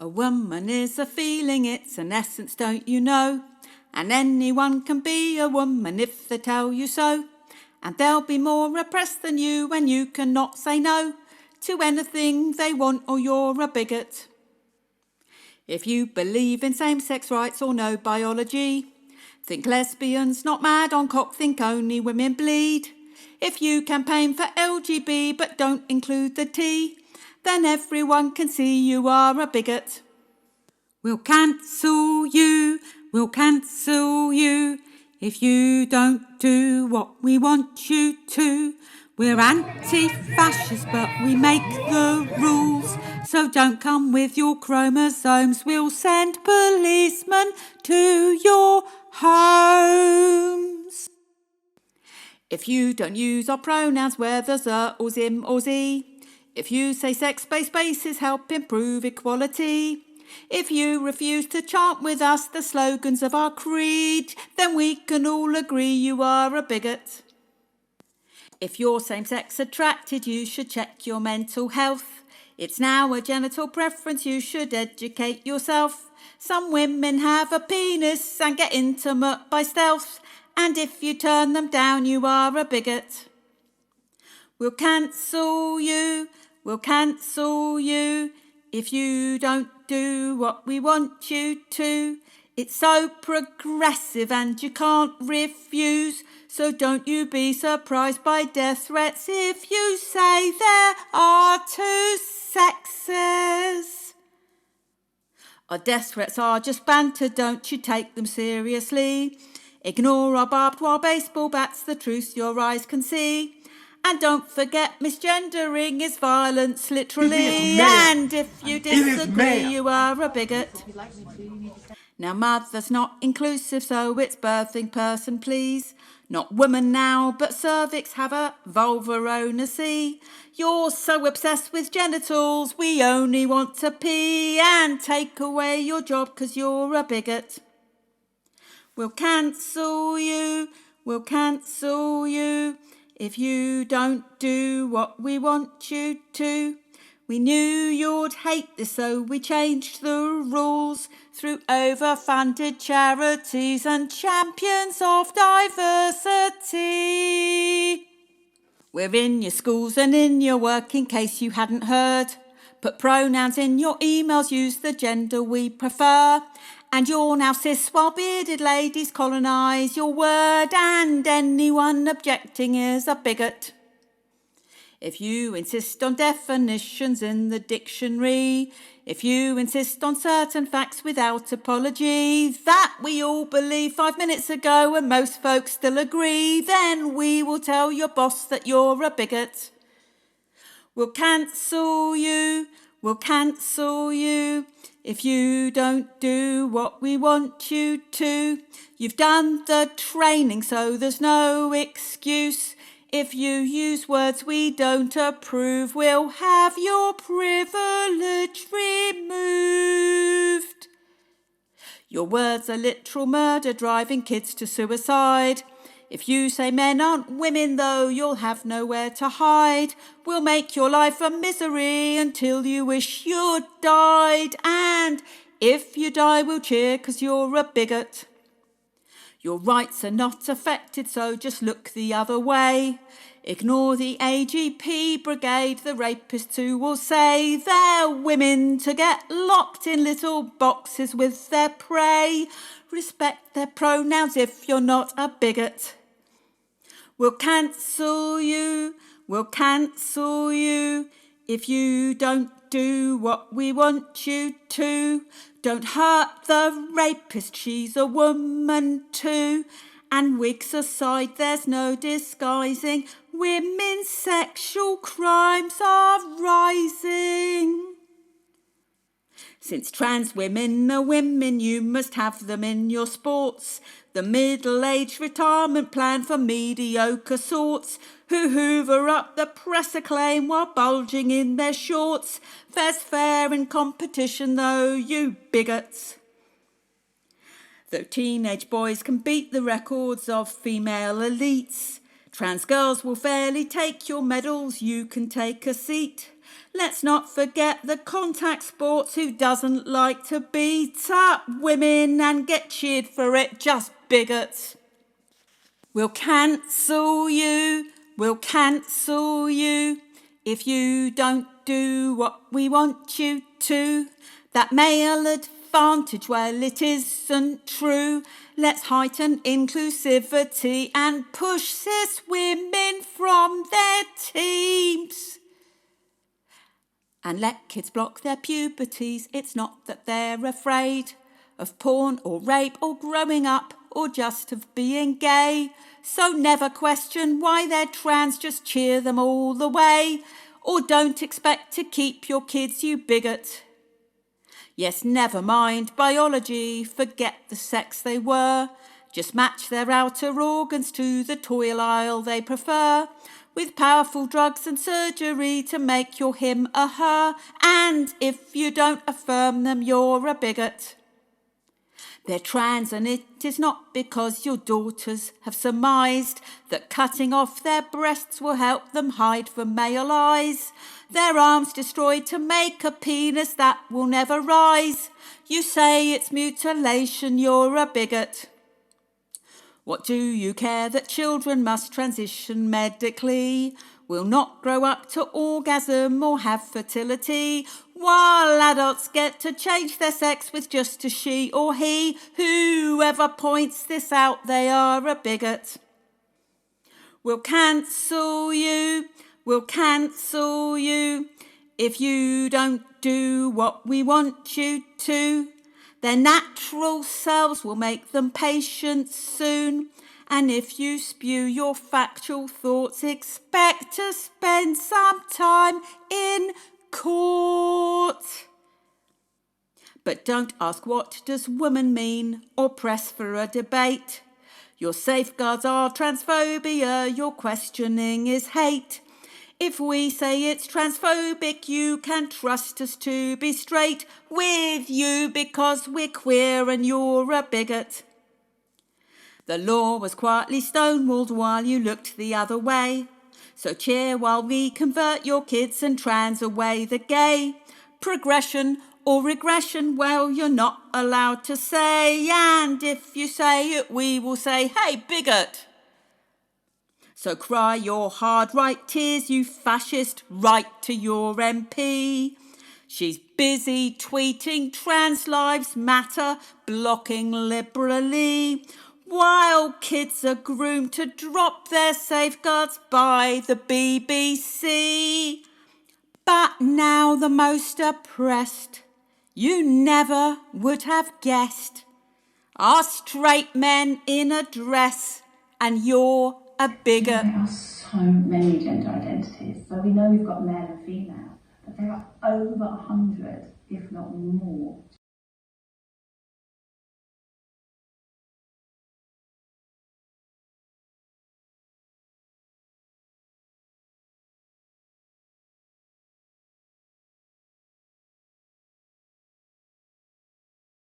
A woman is a feeling, it's an essence, don't you know? And anyone can be a woman if they tell you so. And they'll be more oppressed than you when you cannot say no to anything they want, or you're a bigot. If you believe in same-sex rights or no biology, think lesbians not mad on cock, think only women bleed. If you campaign for LGB but don't include the T, then everyone can see you are a bigot. We'll cancel you, if you don't do what we want you to. We're anti-fascist, but we make the rules, so don't come with your chromosomes. We'll send policemen to your homes. If you don't use our pronouns where there's a or zim or z, if you say sex-based bases help improve equality, if you refuse to chant with us the slogans of our creed, then we can all agree you are a bigot. If you're same-sex attracted, you should check your mental health. It's now a genital preference, you should educate yourself. Some women have a penis and get intimate by stealth, and if you turn them down, you are a bigot. We'll cancel you, if you don't do what we want you to. It's so progressive and you can't refuse, so don't you be surprised by death threats if you say there are two sexes. Our death threats are just banter, don't you take them seriously. Ignore our barbed wire baseball bats, the truth your eyes can see. And don't forget misgendering is violence, literally. And if you disagree, you are a bigot. Now mother's not inclusive, so it's birthing person, please. Not woman now, but cervix have a vulva onusy. You're so obsessed with genitals, we only want to pee and take away your job 'cause you're a bigot. We'll cancel you, if you don't do what we want you to. We knew you'd hate this, so we changed the rules through overfunded charities and champions of diversity. We're in your schools and in your work, in case you hadn't heard. Put pronouns in your emails, use the gender we prefer. And you're now cis while bearded ladies colonise your word, and anyone objecting is a bigot. If you insist on definitions in the dictionary, if you insist on certain facts without apology, that we all believed 5 minutes ago and most folks still agree, then we will tell your boss that you're a bigot. We'll cancel you, if you don't do what we want you to. You've done the training, so there's no excuse. If you use words we don't approve, we'll have your privilege removed. Your words are literal murder, driving kids to suicide. If you say men aren't women, though, you'll have nowhere to hide. We'll make your life a misery until you wish you'd died. And if you die, we'll cheer 'cause you're a bigot. Your rights are not affected, so just look the other way. Ignore the AGP brigade, the rapists who will say they're women to get locked in little boxes with their prey. Respect their pronouns if you're not a bigot. We'll cancel you, if you don't do what we want you to. Don't hurt the rapist, she's a woman too. And wigs aside, there's no disguising, women's sexual crimes are rising. Since trans women are women, you must have them in your sports. The middle-aged retirement plan for mediocre sorts who hoover up the press acclaim while bulging in their shorts. Fair's fair in competition though, you bigots. Though teenage boys can beat the records of female elites, trans girls will fairly take your medals, you can take a seat. Let's not forget the contact sports. Who doesn't like to beat up women and get cheered for it? Just bigots. We'll cancel you, we'll cancel you, if you don't do what we want you to. That male advantage, well, it isn't true. Let's heighten inclusivity and push cis women from their teams. And let kids block their puberties. It's not that they're afraid of porn or rape or growing up or just of being gay. So never question why they're trans, just cheer them all the way. Or don't expect to keep your kids, you bigot. Yes, never mind biology, forget the sex they were. Just match their outer organs to the toy aisle they prefer, with powerful drugs and surgery to make your him a her. And if you don't affirm them, you're a bigot. They're trans, and it is not because your daughters have surmised that cutting off their breasts will help them hide from male eyes. Their arms destroyed to make a penis that will never rise. You say it's mutilation, you're a bigot. What do you care that children must transition medically, will not grow up to orgasm or have fertility, while adults get to change their sex with just a she or he? Whoever points this out, they are a bigot. We'll cancel you, we'll cancel you, if you don't do what we want you to. Their natural selves will make them patient soon. And if you spew your factual thoughts, expect to spend some time in court. But don't ask what does woman mean or press for a debate. Your safeguards are transphobia, your questioning is hate. If we say it's transphobic, you can trust us to be straight with you because we're queer and you're a bigot. The law was quietly stonewalled while you looked the other way. So cheer while we convert your kids and trans away the gay. Progression or regression, well, you're not allowed to say. And if you say it, we will say, hey, bigot. So cry your hard right tears, you fascist, write to your MP. She's busy tweeting trans lives matter, blocking liberally, while kids are groomed to drop their safeguards by the BBC. But now the most oppressed, you never would have guessed, are straight men in a dress, and you're a bigot. There are so many gender identities. So we know we've got male and female, but there are over 100, if not more,